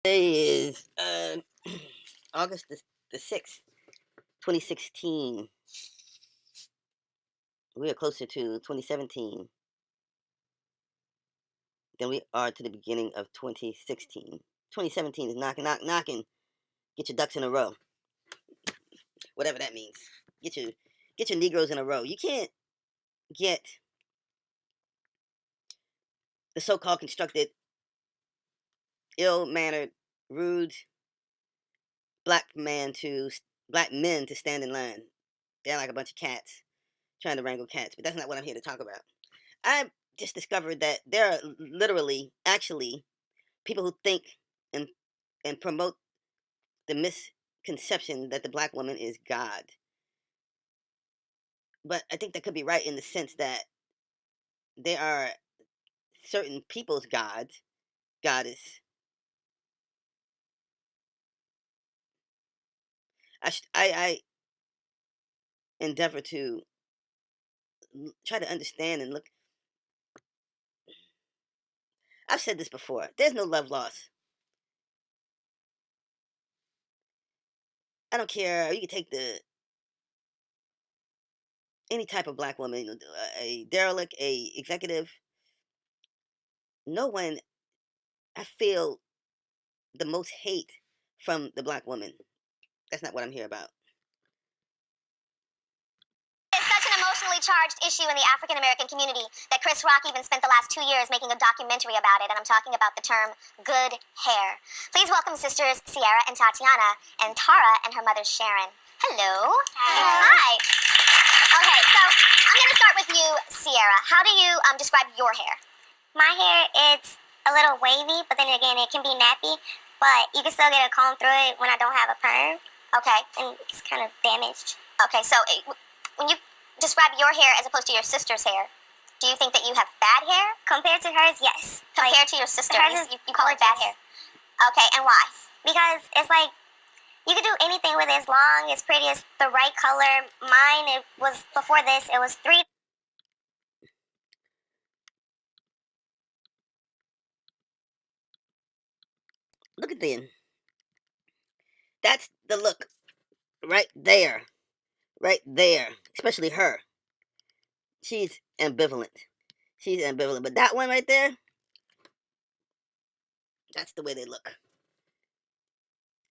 Today is August the 6th, 2016. We are closer to 2017 than we are to the beginning of 2016. 2017 is knocking, knocking. Get your ducks in a row, whatever that means. Get your get your Negroes in a row. You can't get the so-called constructed, ill-mannered, rude black men to stand in line. They're like a bunch of cats trying to wrangle cats, but that's not what I'm here to talk about. I just discovered that there are literally, actually, people who think and promote the misconception that the black woman is God. But I think that could be right in the sense that there are certain people's gods, goddess. I endeavor to try to understand and look. I've said this before. There's no love lost. I don't care. You can take any type of black woman, a derelict, a executive. No one. I feel the most hate from the black woman. That's not what I'm here about. It's such an emotionally charged issue in the African American community that Chris Rock even spent the last 2 years making a documentary about it, and I'm talking about the term good hair. Please welcome sisters Sierra and Tatiana, and Tara and her mother Sharon. Hello. Hi. Okay, so I'm going to start with you, Sierra. How do you describe your hair? My hair, it's a little wavy, but then again, it can be nappy, but you can still get a comb through it when I don't have a perm. Okay. And it's kind of damaged. Okay, so when you describe your hair as opposed to your sister's hair, do you think that you have bad hair? Compared to hers, yes. Compared to your sister, you call it bad hair. Yes. Okay, and why? Because it's like, you can do anything with it as long as pretty as the right color. Mine, it was, before this, it was 3. Look at them. That's the look right there. Right there. Especially her. She's ambivalent. She's ambivalent. But that one right there, that's the way they look.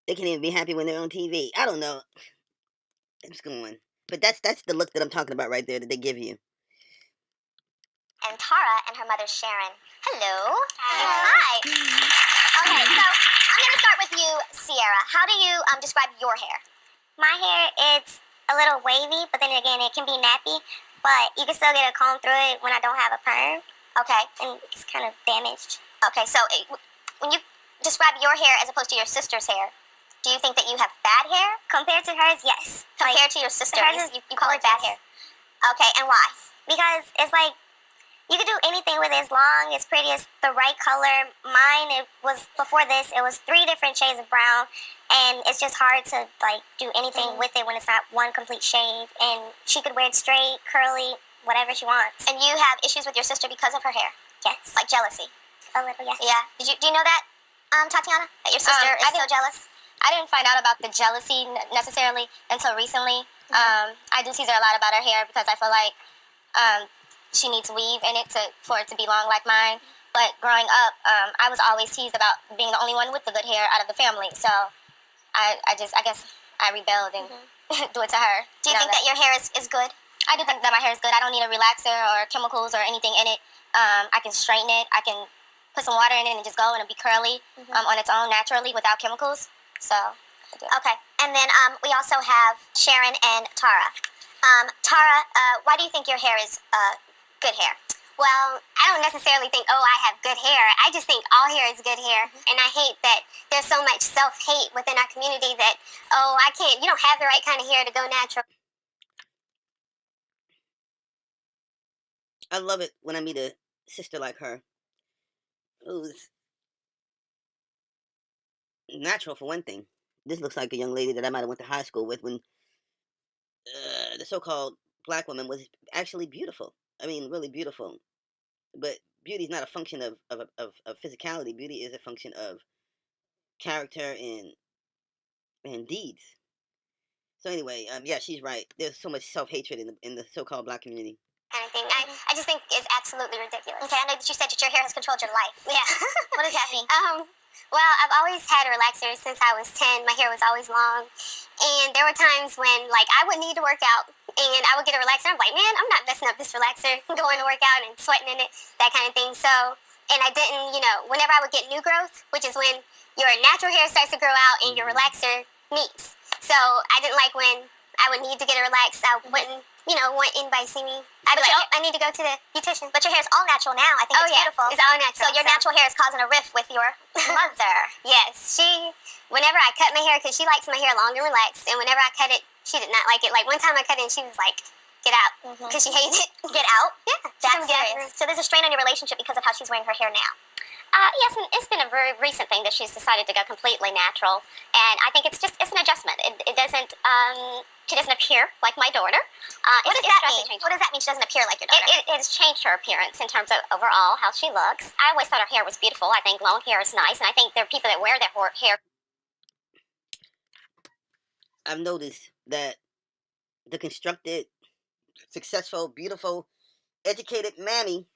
They can't even be happy when they're on TV. I don't know. I'm just going. But that's the look that I'm talking about right there that they give you. And Tara and her mother Sharon. Hello. Hi. Okay, so I'm going to start with you, Sierra. How do you describe your hair? My hair, it's a little wavy, but then again, it can be nappy, but you can still get a comb through it when I don't have a perm. Okay. And it's kind of damaged. Okay, so when you describe your hair as opposed to your sister's hair, do you think that you have bad hair? Compared to hers, yes. Compared to your sister, you call it gorgeous. bad hair. Okay, and why? Because it's like, you can do anything with it as long as pretty as the right color. Mine, it was, before this, it was 3 different shades of brown, and it's just hard to like do anything with it when it's not one complete shade. And she could wear it straight, curly, whatever she wants. And you have issues with your sister because of her hair? Yes. Like jealousy? A little, yes. Yeah. Do you know that, Tatiana? That your sister is so jealous? I didn't find out about the jealousy necessarily until recently. I do tease her a lot about her hair because I feel like she needs weave in it for it to be long like mine. But growing up, I was always teased about being the only one with the good hair out of the family. So I guess I rebelled and do it to her. Do you think that your hair is good? I do think that my hair is good. I don't need a relaxer or chemicals or anything in it. I can straighten it. I can put some water in it and just go and it'll be curly on its own naturally without chemicals. So I do. Okay, and then we also have Sharon and Tara. Tara, why do you think your hair is good hair? Well, I don't necessarily think, oh, I have good hair. I just think all hair is good hair. And I hate that there's so much self-hate within our community that, oh, you don't have the right kind of hair to go natural. I love it when I meet a sister like her, who's natural for one thing. This looks like a young lady that I might have went to high school with when the so-called black woman was actually beautiful. I mean, really beautiful. But beauty is not a function of physicality. Beauty is a function of character and deeds. So anyway, yeah, she's right. There's so much self-hatred in the so-called black community. Anything. I just think it's absolutely ridiculous. Okay, I know that you said that your hair has controlled your life. Yeah. What does that mean? Well, I've always had relaxers since I was 10. My hair was always long. And there were times when, like, I would need to work out. And I would get a relaxer. I'm like, man, I'm not messing up this relaxer. Going to work out and sweating in it, that kind of thing. So, and I didn't, whenever I would get new growth, which is when your natural hair starts to grow out and your relaxer meets. So I didn't like when I would need to get a relax. I wouldn't, want anybody to see me. I'd be like, oh, I need to go to the beautician. But your hair is all natural now. I think it's beautiful. It's all natural. So your natural hair is causing a rift with your mother. Yes, whenever I cut my hair, because she likes my hair long and relaxed, and whenever I cut it, she did not like it. Like one time I cut it and she was like, get out, because she hated it. Get out? Yeah, That's serious. So there's a strain on your relationship because of how she's wearing her hair now. Yes, and it's been a very recent thing that she's decided to go completely natural, and I think it's an adjustment. It doesn't, she doesn't appear like my daughter. What does that mean? What does that mean she doesn't appear like your daughter? It has changed her appearance in terms of overall how she looks. I always thought her hair was beautiful. I think long hair is nice, and I think there are people that wear their hair. I've noticed that the constructed, successful, beautiful, educated Mammie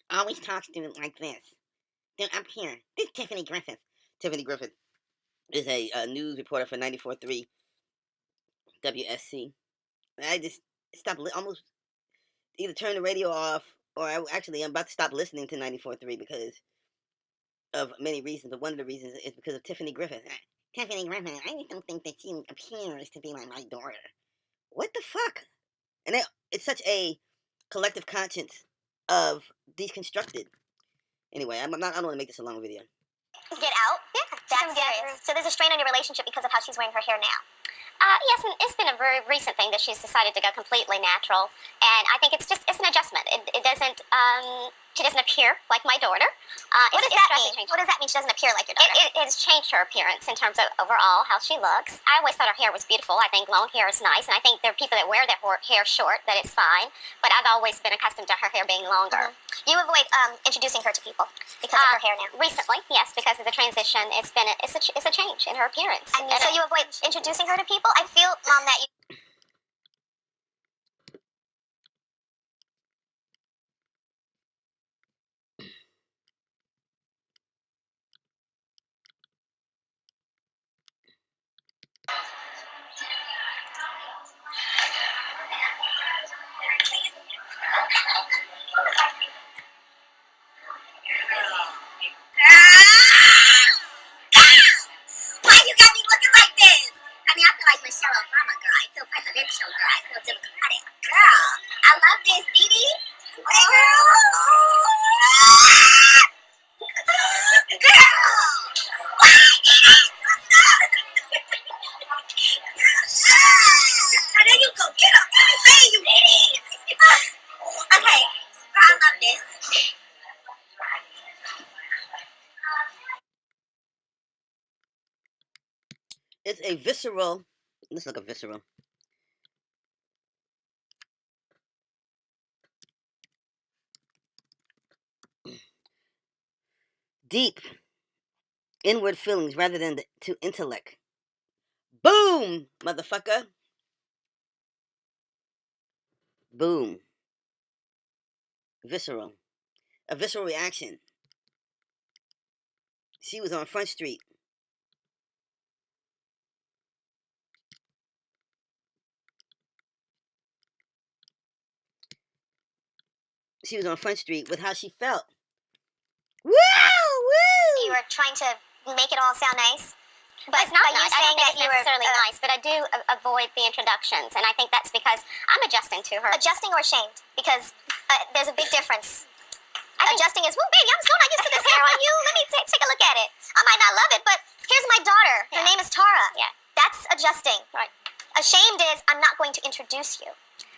always talks to it like this. Then up here, this is Tiffany Griffith. Tiffany Griffith is a news reporter for 94.3 WSC. I just stopped, almost either turn the radio off, or I'm about to stop listening to 94.3 because of many reasons. But one of the reasons is because of Tiffany Griffith. Tiffany Griffith, I just don't think that she appears to be like my daughter. What the fuck? And it's such a collective conscience of deconstructed. Anyway, I don't want to make this a long video. Get out? Yeah, That's serious. So there's a strain on your relationship because of how she's wearing her hair now. Yes, and it's been a very recent thing that she's decided to go completely natural, and I think it's an adjustment. It doesn't, she doesn't appear like my daughter. What does that mean? What does that mean she doesn't appear like your daughter? It has changed her appearance in terms of overall how she looks. I always thought her hair was beautiful. I think long hair is nice, and I think there are people that wear their hair short, that it's fine, but I've always been accustomed to her hair being longer. You avoid introducing her to people because of her hair now. Recently, yes, because of the transition, it's a change in her appearance. So you avoid introducing her to people? I feel, Mom, that you... Why you got me looking like this? I mean, I feel like Michelle Obama, girl. I feel presidential, girl. I feel democratic, girl. I love this, Dee. Hey, girl. Girl. Why, Dee? And then you go get up. Hey, you Dee. Okay. Girl, I love this. It's a visceral. Let's look at visceral. Deep inward feelings rather than to intellect. Boom, motherfucker. Boom. Visceral. A visceral reaction. She was on Front Street. She was on Front Street with how she felt. Woo! Woo! You were trying to make it all sound nice. But it's not you nice. I saying don't think that it's you were necessarily nice, but I do avoid the introductions, and I think that's because I'm adjusting to her. Adjusting or shamed? Because there's a big difference. Adjusting is, well, baby, I'm still not used to this hair on you. Let me take a look at it. I might not love it, but here's my daughter. Her name is Tara. Yeah. That's adjusting. Right. Ashamed is, I'm not going to introduce you.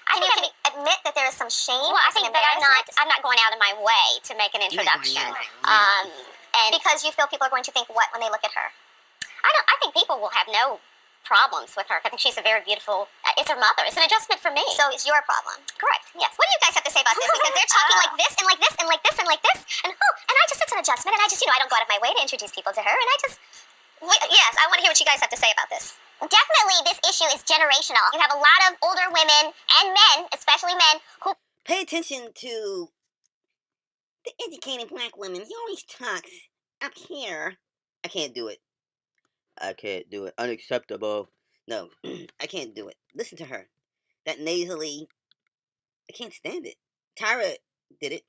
Can you admit that there is some shame? Well, I think that I'm not going out of my way to make an introduction. And because you feel people are going to think what when they look at her? I think people will have no problems with her. I think she's a very beautiful. It's her mother. It's an adjustment for me. So it's your problem. Correct. Yes. What do you guys have to say about this? Because they're talking like this and like this and like this and like this, and I just, it's an adjustment, and I just, I don't go out of my way to introduce people to her, and I just. What I want to hear what you guys have to say about this. Definitely, this issue is generational. You have a lot of older women and men, especially men, who Pay attention to the educated black women. He always talks up here. I can't do it. I can't do it. Unacceptable. No, I can't do it. Listen to her. That nasally. I can't stand it. Tyra did it.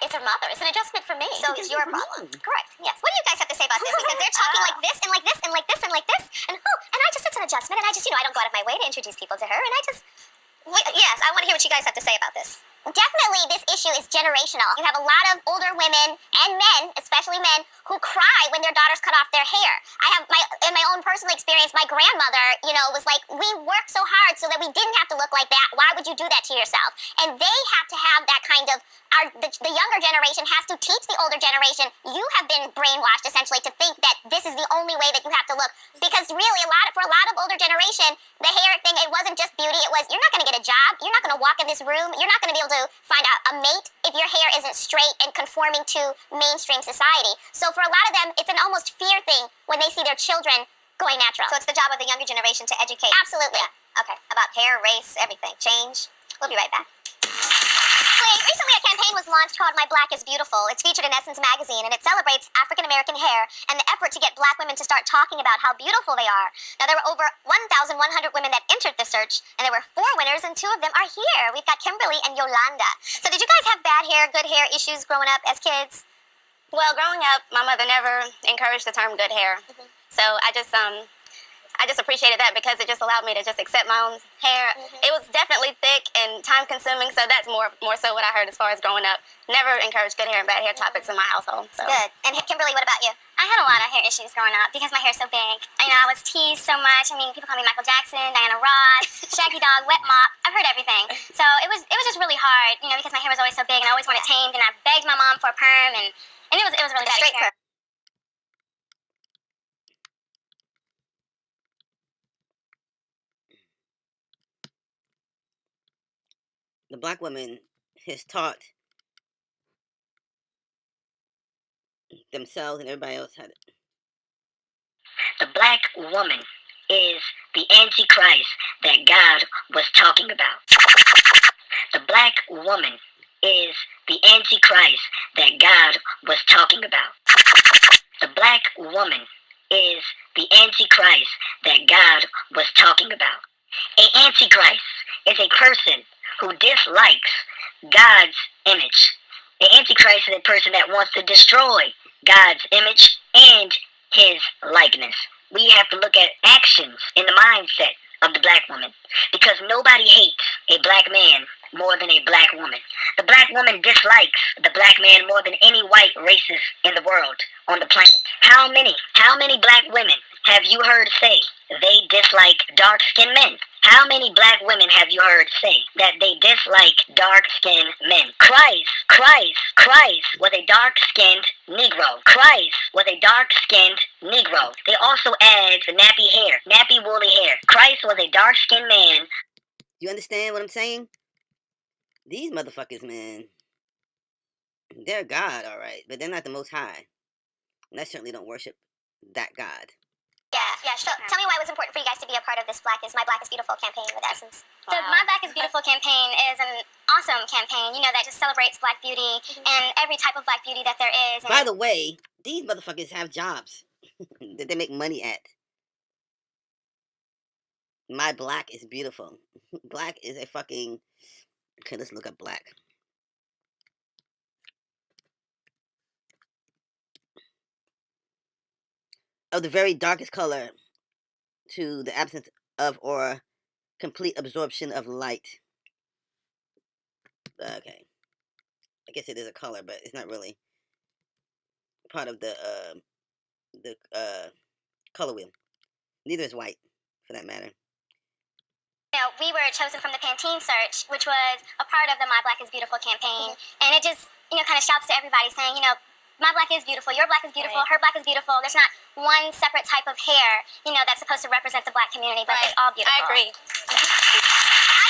it's her mother. It's an adjustment for me. So it's your problem. Correct. Yes. What do you guys have to say about this? Because they're talking like this and like this and like this and like this. And it's an adjustment. And I just, I don't go out of my way to introduce people to her. And yes, I want to hear what you guys have to say about this. Definitely, this issue is generational. You have a lot of older women and men, especially men, who cry when their daughters cut off their hair. In my own personal experience, my grandmother, was like, we worked so hard so that we didn't have to look like that. Why would you do that to yourself? And they have to have that kind of, the younger generation has to teach the older generation, you have been brainwashed essentially to think that this is the only way that you have to look. Because really, for a lot of older generation, the hair thing, it wasn't just beauty, it was, you're not going to get a job, you're not going to walk in this room, you're not going to be able to find a mate if your hair isn't straight and conforming to mainstream society. So for a lot of them, it's an almost fear thing when they see their children going natural. So it's the job of the younger generation to educate. Absolutely. Yeah. Okay. About hair, race, everything. Change. We'll be right back. Recently, a campaign was launched called My Black is Beautiful. It's featured in Essence magazine, and it celebrates African-American hair and the effort to get black women to start talking about how beautiful they are. Now, there were over 1,100 women that entered the search, and there were 4 winners, and 2 of them are here. We've got Kimberly and Yolanda. So did you guys have bad hair, good hair issues growing up as kids? Well, growing up, my mother never encouraged the term good hair. So I just appreciated that because it just allowed me to just accept my own hair. It was definitely thick and time consuming, so that's more so what I heard as far as growing up. Never encouraged good hair and bad hair topics in my household. So. Good. And Kimberly, what about you? I had a lot of hair issues growing up because my hair's so big. I was teased so much. People call me Michael Jackson, Diana Ross, Shaggy Dog, Wet Mop. I've heard everything. So it was just really hard, because my hair was always so big and I always wanted tamed, and I begged my mom for a perm, and it was really bad Straight experience. perm. The black woman has taught themselves and everybody else how to. The black woman is the antichrist that God was talking about. The black woman is the antichrist that God was talking about. The black woman is the antichrist that God was talking about. An antichrist is a person who dislikes God's image. An antichrist is a person that wants to destroy God's image and his likeness. We have to look at actions in the mindset of the black woman, because nobody hates a black man more than a black woman. The black woman dislikes the black man more than any white racist in the world, on the planet. How many black women have you heard say they dislike dark-skinned men? How many black women have you heard say that they dislike dark-skinned men? Christ was a dark-skinned Negro. Christ was a dark-skinned Negro. They also add the nappy woolly hair. Christ was a dark-skinned man. You understand what I'm saying? These motherfuckers, man, they're God, all right, but they're not the Most High. And I certainly don't worship that God. Yeah. So tell me why it was important for you guys to be a part of this My Black is Beautiful campaign with Essence. The My Black is Beautiful campaign is an awesome campaign, that just celebrates black beauty and every type of black beauty that there is. By the way, these motherfuckers have jobs that they make money at. My black is beautiful. Black is a fucking... Okay, let's look up black. Of the very darkest color to the absence of or complete absorption of light. Okay. I guess it is a color, but it's not really part of the color wheel. Neither is white, for that matter. We were chosen from the Pantene search, which was a part of the My Black is Beautiful campaign. And it just, kind of shouts to everybody saying, my black is beautiful, your black is beautiful, her black is beautiful. There's not one separate type of hair, that's supposed to represent the black community, but it's all beautiful. I agree. I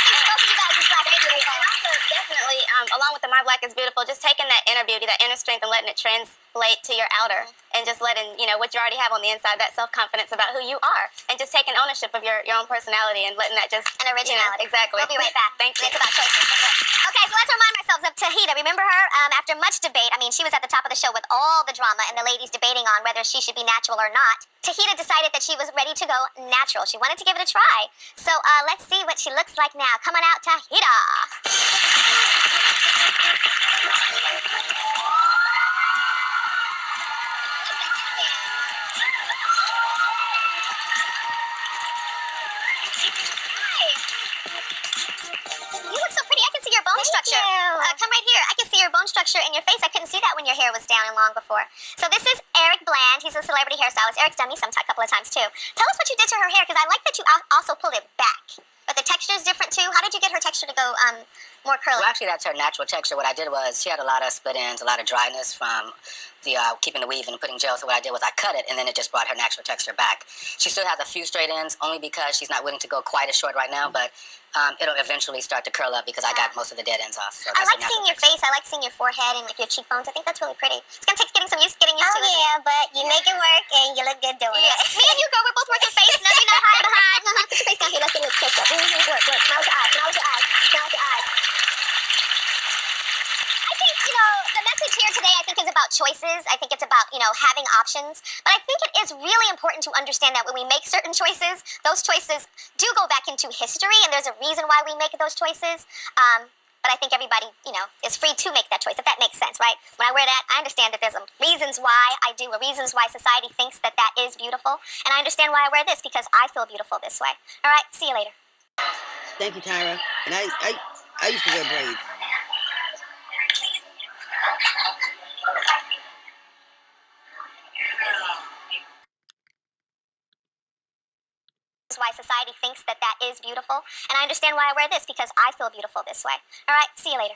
think both of you guys is black is beautiful. And also, definitely, along with the My Black is Beautiful, just taking that inner beauty, that inner strength, and letting it translate to your outer, and just letting, what you already have on the inside, that self-confidence about who you are, and just taking ownership of your own personality and letting that just... And originality. Exactly. We'll be right back. Thank you. It's about choices. Okay, so let's remind ourselves of Tahita. Remember her? After much debate, she was at the top of the show with all the drama and the ladies debating on whether she should be natural or not. Tahita decided that she was ready to go natural. She wanted to give it a try. So let's see what she looks like now. Come on out, Tahita. You look so pretty. I can see your bone structure. Come right here. I can see your bone structure in your face. I couldn't see that when your hair was down and long before. So this is Eric Bland. He's a celebrity hairstylist. Eric's done me some a couple of times too. Tell us what you did to her hair, because I like that you also pulled it back. But the texture is different too. How did you get her texture to go more curly? Well, actually, that's her natural texture. What I did was she had a lot of split ends, a lot of dryness from the keeping the weave and putting gel. So what I did was I cut it, and then it just brought her natural texture back. She still has a few straight ends, only because she's not willing to go quite as short right now, but it'll eventually start to curl up because I got most of the dead ends off. So I like seeing your face. I like seeing your forehead and like your cheekbones. I think that's really pretty. It's gonna take getting used to it. Oh yeah, but you make it work and you look good doing it. Me and you, girl, we're both working face. No, you're not hiding behind. Put your face down here. Let's get a little closer. Work. Smile with your eyes. Smile with your eyes. Smile with your eyes. I think, the message here today, I think, is about choices. I think it's about, having options. But I think it is really important to understand that when we make certain choices, those choices do go back into history, and there's a reason why we make those choices. But I think everybody, is free to make that choice, if that makes sense, right? When I wear that, I understand that there's reasons why I do, or reasons why society thinks that that is beautiful. And I understand why I wear this, because I feel beautiful this way. All right, see you later. Thank you, Tyra. And I used to wear braids. Why society thinks that that is beautiful. And I understand why I wear this, because I feel beautiful this way. All right, see you later.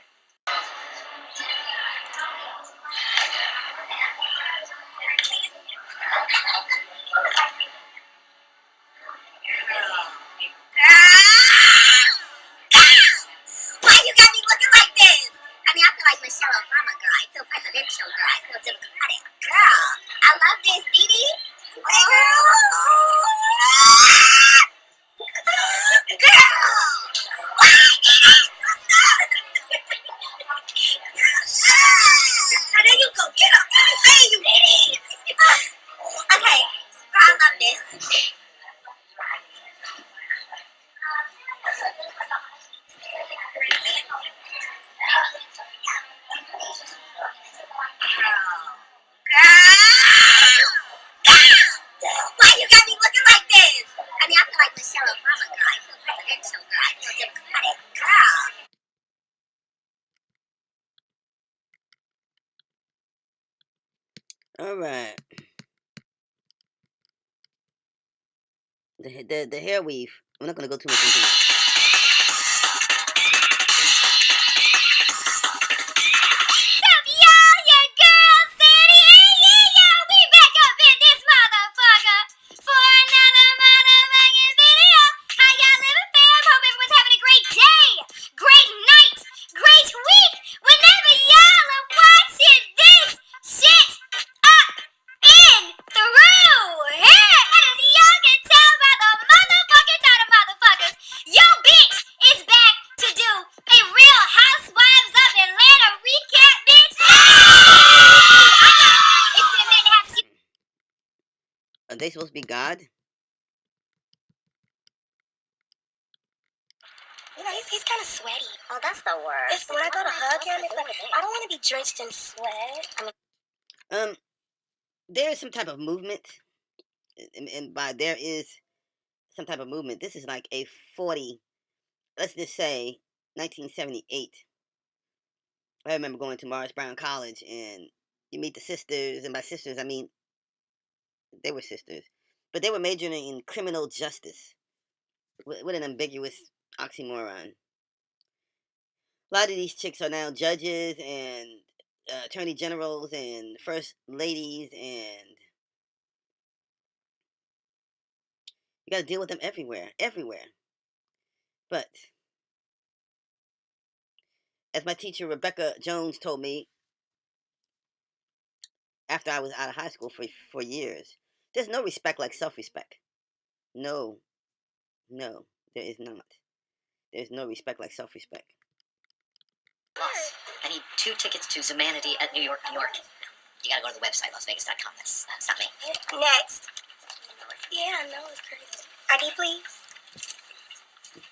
Why you got me looking like this? I feel like Michelle Obama, girl. I feel presidential, girl. I feel democratic, girl. I love this, Dee. Hey, girl. Girl. Why, Dee? There you go. Get up. Hey, you Dee. Okay. Girl, I love this. Why you got me looking like this? I feel like Michelle Obama, girl. I feel presidential, girl. I feel democratic, girl. All right. The hair weave. I'm not gonna go too much into it. Are they supposed to be God? He's kind of sweaty. Oh, that's the worst. When I go to hug him, it's like, I don't want to be drenched in sweat. There is some type of movement, and by there is some type of movement. This is like a 40, let's just say 1978. I remember going to Morris Brown College, and you meet the sisters, and by sisters I mean they were sisters, but they were majoring in criminal justice. What an ambiguous oxymoron. A lot of these chicks are now judges and attorney generals and first ladies, and you got to deal with them everywhere. But as my teacher Rebecca Jones told me, after I was out of high school for years. There's no respect like self-respect. No, no, there is not. There's no respect like self-respect. Boss, I need 2 tickets to Zumanity at New York, New York. You gotta go to the website, lasvegas.com. That's not me. Next. Yeah, I know it's crazy. ID, please.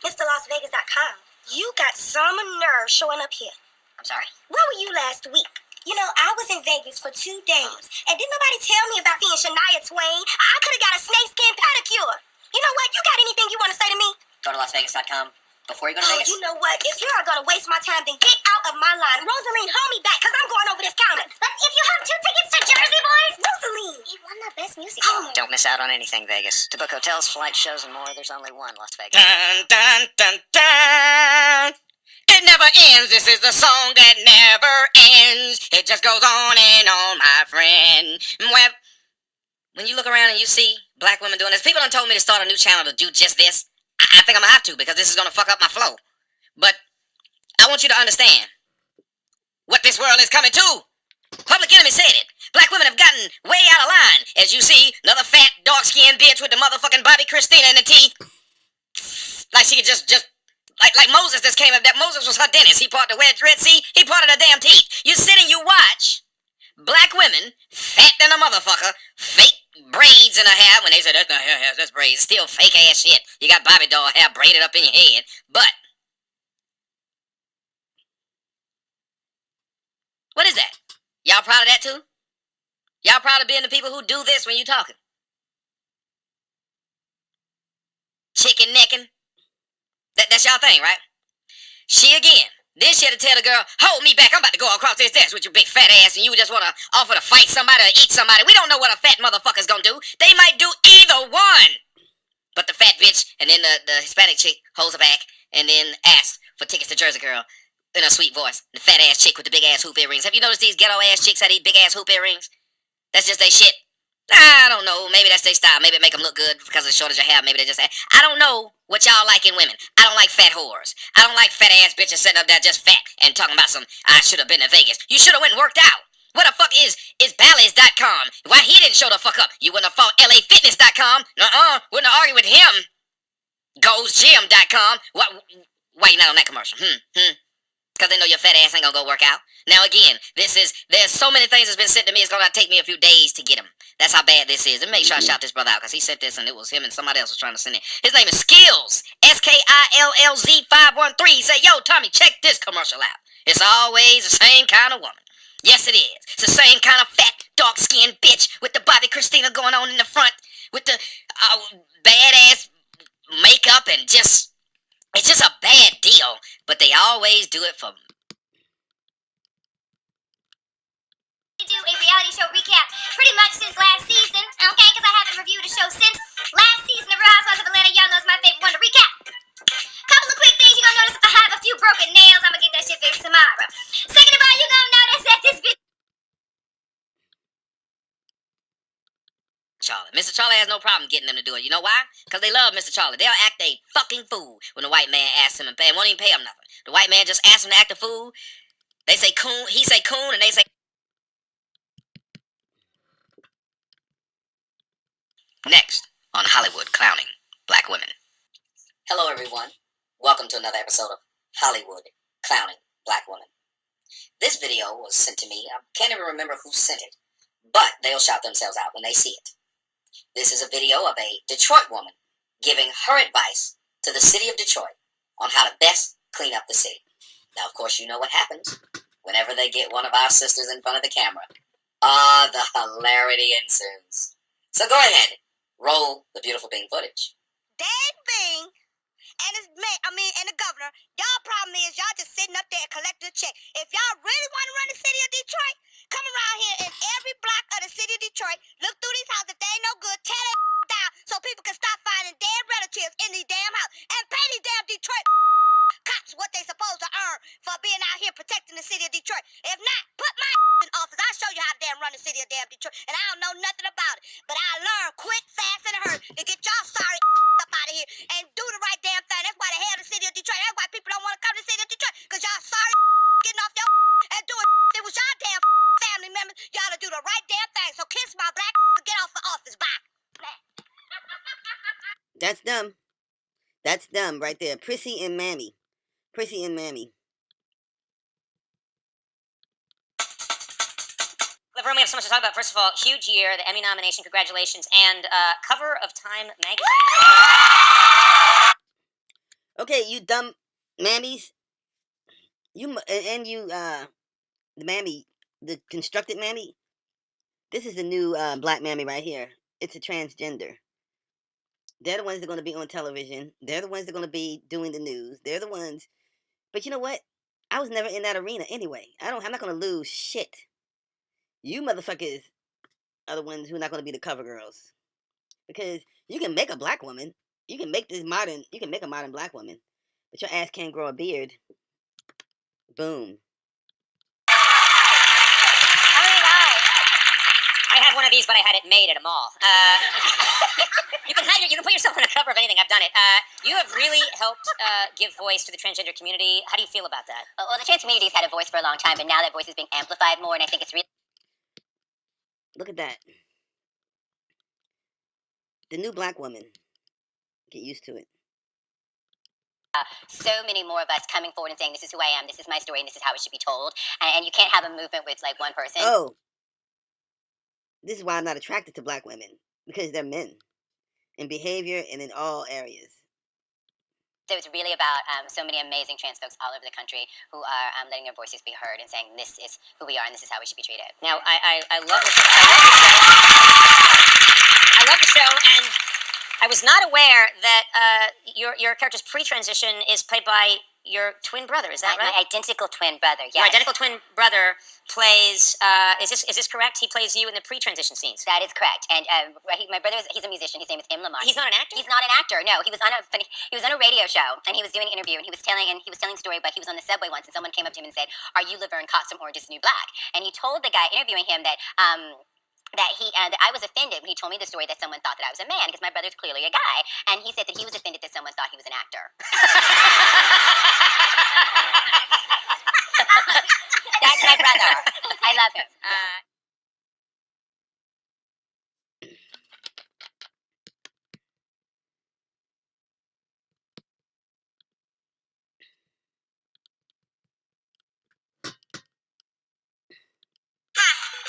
Mr. LasVegas.com. You got some nerve showing up here. I'm sorry? Where were you last week? You know, I was in Vegas for 2 days, and didn't nobody tell me about seeing Shania Twain? I could have got a snakeskin pedicure. You know what? You got anything you want to say to me? Go to lasvegas.com before you go to Oh, Vegas. you know what? If you're gonna waste my time, then get out of my line. Rosaline, hold me back, because I'm going over this counter. But if you have 2 tickets to Jersey, boys, Rosaline! he won the best music. Don't miss out on anything, Vegas. To book hotels, flights, shows, and more, there's only one Las Vegas. Dun, dun, dun, dun. It never ends. This is the song that never ends. It just goes on and on, my friend. Well, when you look around and you see black women doing this, people done told me to start a new channel to do just this. I think I'm gonna have to, because this is gonna fuck up my flow. But I want you to understand what this world is coming to. Public Enemy said it. Black women have gotten way out of line. As you see, another fat, dark-skinned bitch with the motherfucking Bobby Christina in the teeth. Like she could just like Moses just came up. That Moses was her dentist. He parted the Red Sea. He parted her damn teeth. You sit and you watch black women, fat than a motherfucker, fake braids in her hair. When they say that's not hair, that's braids. Still fake ass shit. You got Bobby doll hair braided up in your head. But what is that? Y'all proud of that too? Y'all proud of being the people who do this when you talking? Chicken necking? That's y'all thing, right? She again. Then she had to tell the girl, hold me back, I'm about to go across this desk with your big fat ass, and you just want to offer to fight somebody or eat somebody. We don't know what a fat motherfucker's gonna do. They might do either one. But the fat bitch, and then the Hispanic chick holds her back, and then asks for tickets to Jersey Girl in a sweet voice. The fat ass chick with the big ass hoop earrings. Have you noticed these ghetto ass chicks have these big ass hoop earrings? That's just their shit. I don't know. Maybe that's their style. Maybe it make them look good because of the shortage of hair. Maybe they just... I don't know what y'all like in women. I don't like fat whores. I don't like fat ass bitches sitting up there just fat and talking about some, I should have been to Vegas. You should have went and worked out. What the fuck is Bally's.com? Why he didn't show the fuck up? You wouldn't have fought LAFitness.com. Wouldn't have argued with him. GoesGym.com. Why you not on that commercial? Because they know your fat ass ain't gonna go work out. Now again, there's so many things that's been sent to me, it's gonna take me a few days to get them. That's how bad this is. And make sure I shout this brother out, because he sent this and it was him and somebody else was trying to send it. His name is Skills. Skillz 513. He said, yo, Tommy, check this commercial out. It's always the same kind of woman. Yes, it is. It's the same kind of fat, dark-skinned bitch with the Bobby Christina going on in the front, with the badass makeup, and just... It's just a bad deal, but they always do it for... Do a reality show recap pretty much since last season, okay? Because I haven't reviewed a show since last season of Real Housewives of Atlanta. Y'all know it's my favorite one to recap. Couple of quick things. You're gonna notice I have a few broken nails. I'm gonna get that shit fixed tomorrow. Second of all, you're gonna notice that this bitch... Charlie. Mr. Charlie has no problem getting them to do it. You know why? Because they love Mr. Charlie. They'll act a fucking fool when the white man asks him and pay him. Won't even pay him nothing. The white man just asks him to act a fool. They say coon, he say coon, and they say... Next on Hollywood Clowning Black Women. Hello everyone. Welcome to another episode of Hollywood Clowning Black Women. This video was sent to me. I can't even remember who sent it, but they'll shout themselves out when they see it. This is a video of a Detroit woman giving her advice to the city of Detroit on how to best clean up the city. Now, of course, you know what happens whenever they get one of our sisters in front of the camera. The hilarity ensues. So go ahead, roll the beautiful Bing footage. Dad Bing and his and the governor, y'all problem is y'all just sitting up there collecting a check. If y'all really want to run the city of Detroit, come around here in every block of the city of Detroit, look through these houses, if they ain't no good, tear that down so people can stop finding dead relatives in these damn houses and pay these damn Detroit cops what they supposed to earn for being out here protecting the city of Detroit. If not, put my in office. I'll show you how to damn run the city of damn Detroit. And I don't know nothing about it. But I learned quick, fast, and hurt to get y'all sorry up out of here and do the right damn thing. That's why the hell the city of Detroit. That's why people don't want to come to the city of Detroit. Because y'all sorry getting off your and doing it was y'all damn family members. Y'all to do the right damn thing. That's dumb. That's dumb right there. Prissy and Mammie. Prissy and Mammie. Liv, we have so much to talk about. First of all, huge year, the Emmy nomination, congratulations, and cover of Time magazine. Okay, you dumb mammies. And you, the Mammie, the constructed Mammie. This is the new black Mammie right here. It's a transgender. They're the ones that are going to be on television. They're the ones that are going to be doing the news. They're the ones. But you know what? I was never in that arena anyway. I'm not going to lose shit. You motherfuckers are the ones who are not going to be the cover girls. Because you can make a black woman. You can make a modern black woman. But your ass can't grow a beard. Boom. Oh my god. I have one of these, but I had it made at a mall. You can put yourself on a cover of anything. I've done it. You have really helped give voice to the transgender community. How do you feel about that? Well, the trans community's had a voice for a long time, but now that voice is being amplified more, and I think it's really... Look at that. The new black woman. Get used to it. So many more of us coming forward and saying, this is who I am, this is my story, and this is how it should be told. And you can't have a movement with, like, one person. Oh. This is why I'm not attracted to black women. Because they're men. In behavior and in all areas. So it's really about so many amazing trans folks all over the country who are letting their voices be heard and saying, this is who we are and this is how we should be treated. Now, I love the show. I love the show, and I was not aware that your character's pre-transition is played by your twin brother. Is that right? My identical twin brother, yes. Your identical twin brother plays, is this correct? He plays you in the pre-transition scenes. That is correct. And my brother, he's a musician. His name is Lamar. He's not an actor? He's not an actor, no. He was on a radio show, and he was doing an interview, and he was telling a story, but he was on the subway once, and someone came up to him and said, are you Laverne Cox from Orange is the New Black? And he told the guy interviewing him that that I was offended when he told me the story that someone thought that I was a man, because my brother's clearly a guy, and he said that he was offended that someone thought he was an actor. That's my brother. I love him.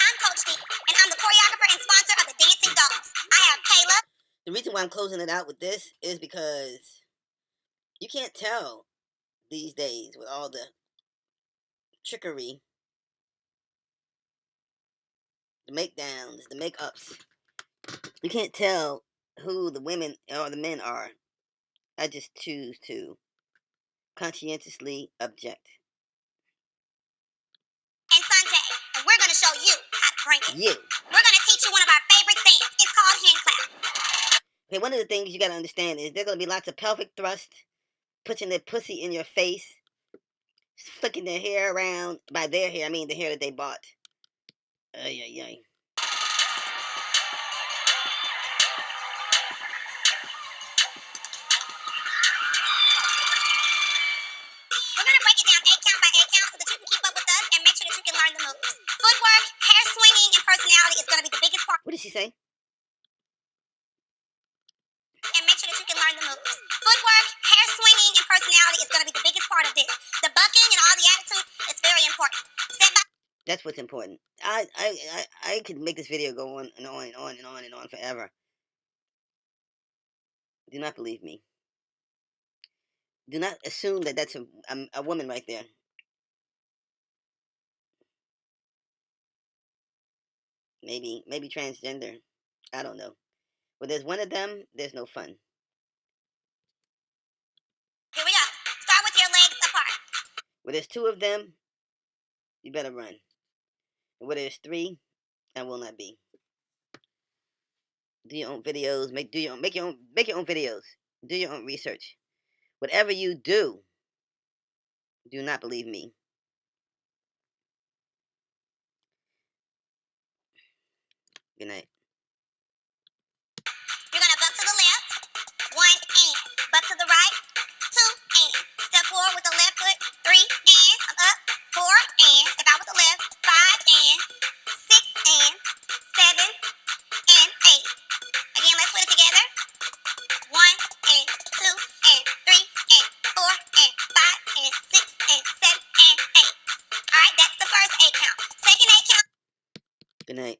I'm Coach D, and I'm the choreographer and sponsor of the Dancing Dolls. I have Kayla. The reason why I'm closing it out with this is because you can't tell these days with all the trickery, the makedowns, the makeups. You can't tell who the women or the men are. I just choose to conscientiously object. And Sanjay, and we're going to show you how to bring it. You. We're going to teach you one of our favorite things. It's called hand clap. Okay, one of the things you got to understand is there's going to be lots of pelvic thrust, putting their pussy in your face, flicking their hair around. By their hair, I mean the hair that they bought. Ay, ay, ay. We're going to break it down 8 count by 8 count so that you can keep up with us and make sure that you can learn the moves. Footwork, hair swinging, and personality is going to be the biggest part. What did she say? And make sure that you can learn the moves. Footwork, hair swinging, and personality is going to be the biggest part of this. The bucking and all the attitude is very important. Step by... That's what's important. I could make this video go on and on and on and on and on forever. Do not believe me. Do not assume that that's a woman right there. Maybe transgender. I don't know. Where there's one of them, there's no fun. Here we go. Start with your legs apart. Where there's 2 of them, you better run. And where there's 3, I will not be. Do your own videos. Make your own videos. Do your own research. Whatever you do not believe me. Good night. You're going to buck to the left. 1 and. Buck to the right. 2 and. Step forward with the left foot. 3 and. I'm up. 4 and. Step out with the left. 5 and. 6 and. 7 and 8. Again, let's put it together. 1 Good night.